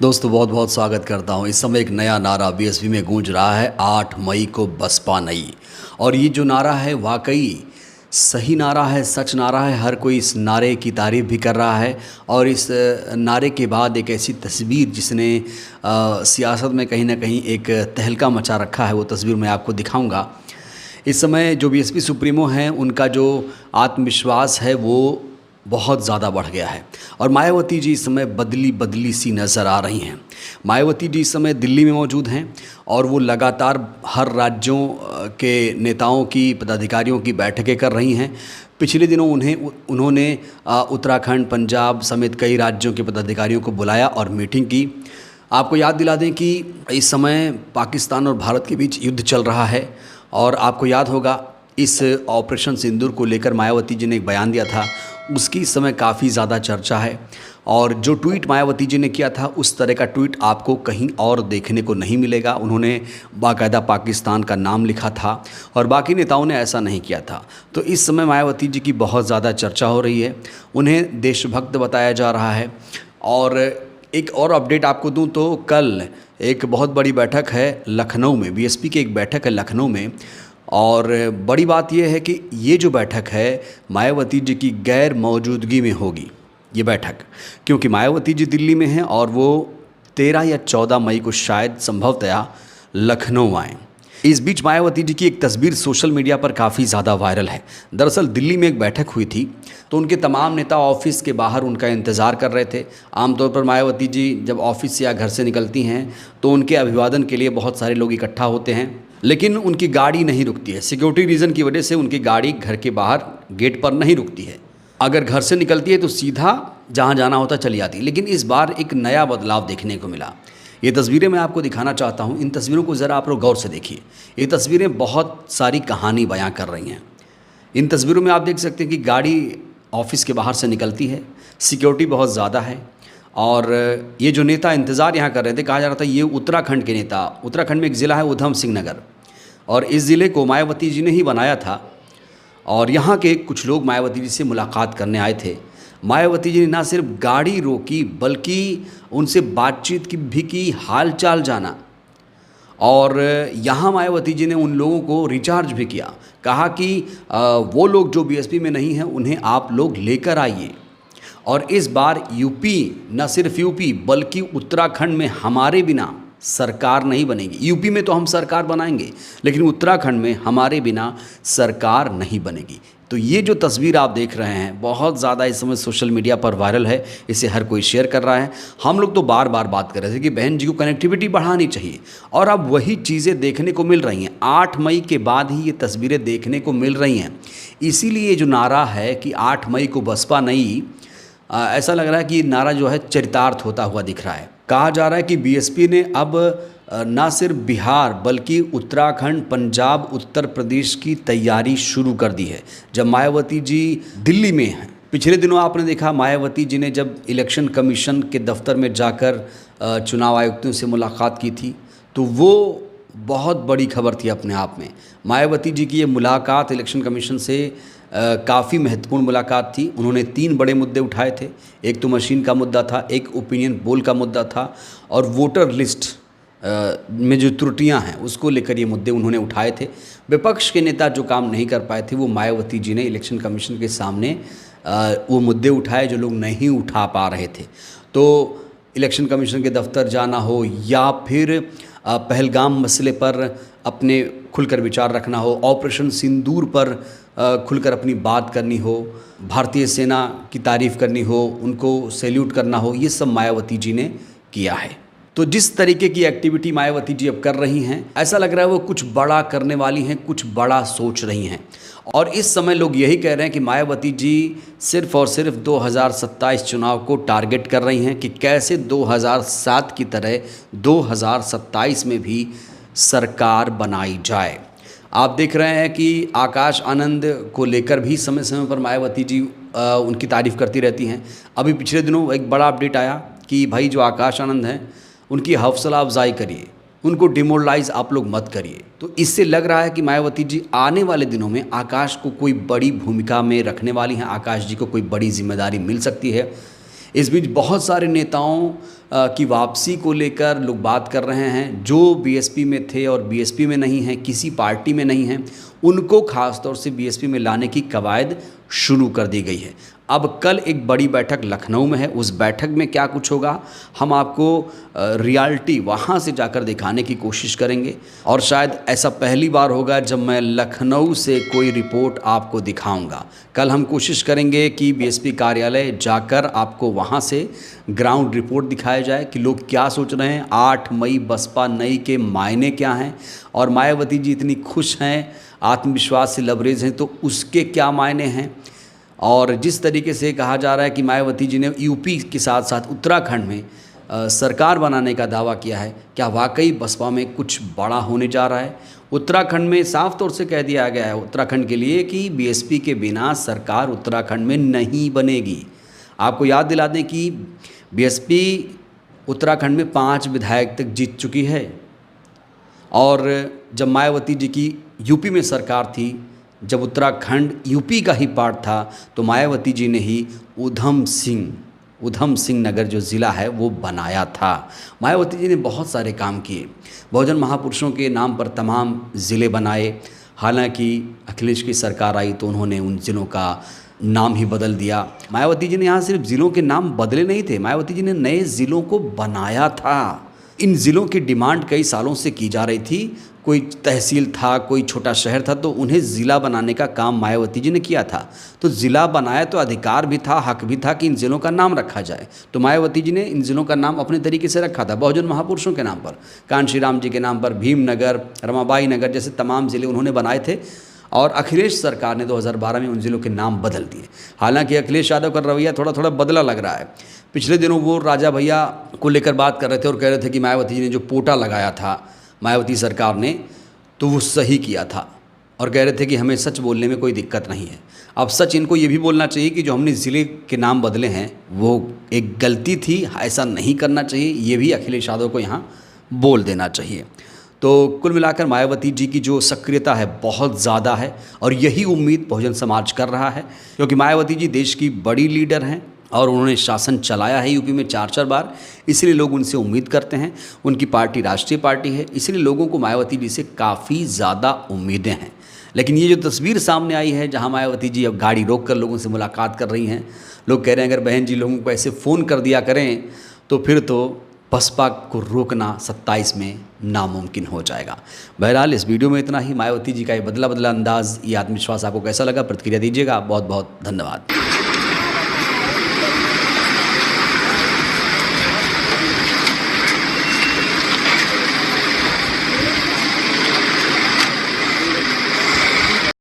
दोस्तों बहुत बहुत स्वागत करता हूं। इस समय एक नया नारा बीएसपी में गूंज रहा है, 8 मई को बसपा नई। और ये जो नारा है वाकई सही नारा है, सच नारा है। हर कोई इस नारे की तारीफ़ भी कर रहा है। और इस नारे के बाद एक ऐसी तस्वीर जिसने सियासत में कहीं ना कहीं एक तहलका मचा रखा है, वो तस्वीर मैं आपको दिखाऊंगा। इस समय जो बीएसपी सुप्रीमो हैं, उनका जो आत्मविश्वास है वो बहुत ज़्यादा बढ़ गया है। और मायावती जी इस समय बदली बदली सी नज़र आ रही हैं। मायावती जी इस समय दिल्ली में मौजूद हैं और वो लगातार हर राज्यों के नेताओं की, पदाधिकारियों की बैठकें कर रही हैं। पिछले दिनों उन्होंने उत्तराखंड, पंजाब समेत कई राज्यों के पदाधिकारियों को बुलाया और मीटिंग की। आपको याद दिला दें कि इस समय पाकिस्तान और भारत के बीच युद्ध चल रहा है। और आपको याद होगा, इस ऑपरेशन सिंदूर को लेकर मायावती जी ने एक बयान दिया था, उसकी इस समय काफ़ी ज़्यादा चर्चा है। और जो ट्वीट मायावती जी ने किया था, उस तरह का ट्वीट आपको कहीं और देखने को नहीं मिलेगा। उन्होंने बाकायदा पाकिस्तान का नाम लिखा था और बाकी नेताओं ने ऐसा नहीं किया था। तो इस समय मायावती जी की बहुत ज़्यादा चर्चा हो रही है, उन्हें देशभक्त बताया जा रहा है। और एक और अपडेट आपको दूं तो कल एक बहुत बड़ी बैठक है लखनऊ में, बीएसपी की एक बैठक है लखनऊ में। और बड़ी बात यह है कि ये जो बैठक है मायावती जी की गैर मौजूदगी में होगी ये बैठक, क्योंकि मायावती जी दिल्ली में हैं और वो 13 या 14 मई को शायद संभवतया लखनऊ आएँ। इस बीच मायावती जी की एक तस्वीर सोशल मीडिया पर काफ़ी ज़्यादा वायरल है। दरअसल दिल्ली में एक बैठक हुई थी तो उनके तमाम नेता ऑफिस के बाहर उनका इंतज़ार कर रहे थे। आमतौर पर मायावती जी जब ऑफिस से या घर से निकलती हैं तो उनके अभिवादन के लिए बहुत सारे लोग इकट्ठा होते हैं, लेकिन उनकी गाड़ी नहीं रुकती है। सिक्योरिटी रीज़न की वजह से उनकी गाड़ी घर के बाहर गेट पर नहीं रुकती है। अगर घर से निकलती है तो सीधा जहाँ जाना होता चली जाती है। लेकिन इस बार एक नया बदलाव देखने को मिला। ये तस्वीरें मैं आपको दिखाना चाहता हूँ। इन तस्वीरों को ज़रा आप लोग गौर से देखिए। ये तस्वीरें बहुत सारी कहानी बयां कर रही हैं। इन तस्वीरों में आप देख सकते हैं कि गाड़ी ऑफिस के बाहर से निकलती है, सिक्योरिटी बहुत ज़्यादा है। और ये जो नेता इंतज़ार यहाँ कर रहे थे, कहा जा रहा था ये उत्तराखंड के नेता, उत्तराखंड में एक ज़िला है उधम सिंह नगर, और इस ज़िले को मायावती जी ने ही बनाया था। और यहाँ के कुछ लोग मायावती जी से मुलाकात करने आए थे। मायावती जी ने ना सिर्फ गाड़ी रोकी बल्कि उनसे बातचीत की हाल चाल जाना। और यहाँ मायावती जी ने उन लोगों को रिचार्ज भी किया, कहा कि वो लोग जो बीएसपी में नहीं हैं उन्हें आप लोग लेकर आइए। और इस बार यूपी, न सिर्फ यूपी बल्कि उत्तराखंड में हमारे बिना सरकार नहीं बनेगी। यूपी में तो हम सरकार बनाएंगे, लेकिन उत्तराखंड में हमारे बिना सरकार नहीं बनेगी। तो ये जो तस्वीर आप देख रहे हैं बहुत ज़्यादा इस समय सोशल मीडिया पर वायरल है, इसे हर कोई शेयर कर रहा है। हम लोग तो बार बार बात कर रहे थे कि बहन जी को कनेक्टिविटी बढ़ानी चाहिए, और अब वही चीज़ें देखने को मिल रही हैं। 8 मई के बाद ही ये तस्वीरें देखने को मिल रही हैं। इसीलिए जो नारा है कि 8 मई को बसपा नई, ऐसा लग रहा है कि ये नारा जो है चरितार्थ होता हुआ दिख रहा है। कहा जा रहा है कि बीएसपी ने अब ना सिर्फ बिहार बल्कि उत्तराखंड, पंजाब, उत्तर प्रदेश की तैयारी शुरू कर दी है। जब मायावती जी दिल्ली में हैं, पिछले दिनों आपने देखा मायावती जी ने जब इलेक्शन कमीशन के दफ्तर में जाकर चुनाव आयुक्तों से मुलाकात की थी, तो वो बहुत बड़ी खबर थी अपने आप में। मायावती जी की ये मुलाकात इलेक्शन कमीशन से काफ़ी महत्वपूर्ण मुलाकात थी। उन्होंने 3 बड़े मुद्दे उठाए थे। एक तो मशीन का मुद्दा था, एक ओपिनियन पोल का मुद्दा था, और वोटर लिस्ट में जो त्रुटियां हैं उसको लेकर ये मुद्दे उन्होंने उठाए थे। विपक्ष के नेता जो काम नहीं कर पाए थे, वो मायावती जी ने इलेक्शन कमीशन के सामने वो मुद्दे उठाए जो लोग नहीं उठा पा रहे थे। तो इलेक्शन कमीशन के दफ्तर जाना हो, या फिर पहलगाम मसले पर अपने खुलकर विचार रखना हो, ऑपरेशन सिंदूर पर खुलकर अपनी बात करनी हो, भारतीय सेना की तारीफ़ करनी हो, उनको सैल्यूट करना हो, ये सब मायावती जी ने किया है। तो जिस तरीके की एक्टिविटी मायावती जी अब कर रही हैं, ऐसा लग रहा है वो कुछ बड़ा करने वाली हैं, कुछ बड़ा सोच रही हैं। और इस समय लोग यही कह रहे हैं कि मायावती जी सिर्फ और सिर्फ 2027 चुनाव को टारगेट कर रही हैं कि कैसे 2007 की तरह 2027 में भी सरकार बनाई जाए। आप देख रहे हैं कि आकाश आनंद को लेकर भी समय समय पर मायावती जी उनकी तारीफ़ करती रहती हैं। अभी पिछले दिनों एक बड़ा अपडेट आया कि भाई जो आकाश आनंद हैं उनकी हौसला अफजाई करिए, उनको डिमोरलाइज आप लोग मत करिए। तो इससे लग रहा है कि मायावती जी आने वाले दिनों में आकाश को कोई बड़ी भूमिका में रखने वाली हैं। आकाश जी को कोई बड़ी जिम्मेदारी मिल सकती है। इस बीच बहुत सारे नेताओं की वापसी को लेकर लोग बात कर रहे हैं। जो बीएसपी में थे और बीएसपी में नहीं हैं, किसी पार्टी में नहीं हैं, उनको खास तौर से बीएसपी में लाने की कवायद शुरू कर दी गई है। अब कल एक बड़ी बैठक लखनऊ में है, उस बैठक में क्या कुछ होगा हम आपको रियलिटी वहाँ से जाकर दिखाने की कोशिश करेंगे। और शायद ऐसा पहली बार होगा जब मैं लखनऊ से कोई रिपोर्ट आपको दिखाऊंगा। कल हम कोशिश करेंगे कि बीएसपी कार्यालय जाकर आपको वहाँ से ग्राउंड रिपोर्ट दिखाया जाए कि लोग क्या सोच रहे हैं, 8 मई बसपा नई के मायने क्या हैं, और मायावती जी इतनी खुश हैं, आत्मविश्वास से लबरेज हैं, तो उसके क्या मायने हैं। और जिस तरीके से कहा जा रहा है कि मायावती जी ने यूपी के साथ साथ उत्तराखंड में सरकार बनाने का दावा किया है, क्या वाकई बसपा में कुछ बड़ा होने जा रहा है। उत्तराखंड में साफ तौर से कह दिया गया है उत्तराखंड के लिए कि बीएसपी के बिना सरकार उत्तराखंड में नहीं बनेगी। आपको याद दिला दें कि बीएसपी उत्तराखंड में 5 विधायक तक जीत चुकी है, और जब मायावती जी की यूपी में सरकार थी, जब उत्तराखंड यूपी का ही पार्ट था, तो मायावती जी ने ही उधम सिंह नगर जो ज़िला है वो बनाया था। मायावती जी ने बहुत सारे काम किए, बहुजन महापुरुषों के नाम पर तमाम ज़िले बनाए। हालांकि अखिलेश की सरकार आई तो उन्होंने उन ज़िलों का नाम ही बदल दिया। मायावती जी ने यहाँ सिर्फ ज़िलों के नाम बदले नहीं थे, मायावती जी ने नए ज़िलों को बनाया था। इन ज़िलों की डिमांड कई सालों से की जा रही थी। कोई तहसील था, कोई छोटा शहर था, तो उन्हें ज़िला बनाने का काम मायावती जी ने किया था। तो ज़िला बनाया तो अधिकार भी था, हक भी था कि इन ज़िलों का नाम रखा जाए। तो मायावती जी ने इन ज़िलों का नाम अपने तरीके से रखा था, बहुजन महापुरुषों के नाम पर, कान्शी राम जी के नाम पर, भीमनगर, रमाबाई नगर जैसे तमाम ज़िले उन्होंने बनाए थे। और अखिलेश सरकार ने 2012 में उन ज़िलों के नाम बदल दिए। हालांकि अखिलेश यादव का रवैया थोड़ा थोड़ा बदला लग रहा है। पिछले दिनों वो राजा भैया को लेकर बात कर रहे थे और कह रहे थे कि मायावती जी ने जो पोटा लगाया था मायावती सरकार ने, तो वो सही किया था, और कह रहे थे कि हमें सच बोलने में कोई दिक्कत नहीं है। अब सच इनको ये भी बोलना चाहिए कि जो हमने ज़िले के नाम बदले हैं वो एक गलती थी, ऐसा नहीं करना चाहिए, ये भी अखिलेश यादव को यहाँ बोल देना चाहिए। तो कुल मिलाकर मायावती जी की जो सक्रियता है बहुत ज़्यादा है, और यही उम्मीद बहुजन समाज कर रहा है, क्योंकि मायावती जी देश की बड़ी लीडर हैं और उन्होंने शासन चलाया है यूपी में 4 बार, इसलिए लोग उनसे उम्मीद करते हैं। उनकी पार्टी राष्ट्रीय पार्टी है, इसलिए लोगों को मायावती जी से काफ़ी ज़्यादा उम्मीदें हैं। लेकिन ये जो तस्वीर सामने आई है जहां मायावती जी अब गाड़ी रोक कर लोगों से मुलाकात कर रही हैं, लोग कह रहे हैं अगर बहन जी लोगों को ऐसे फ़ोन कर दिया करें तो फिर तो बसपा को रोकना 27 में नामुमकिन हो जाएगा। बहरहाल इस वीडियो में इतना ही। मायावती जी का ये बदला अंदाज़, ये आत्मविश्वास आपको कैसा लगा, प्रतिक्रिया दीजिएगा। बहुत बहुत धन्यवाद।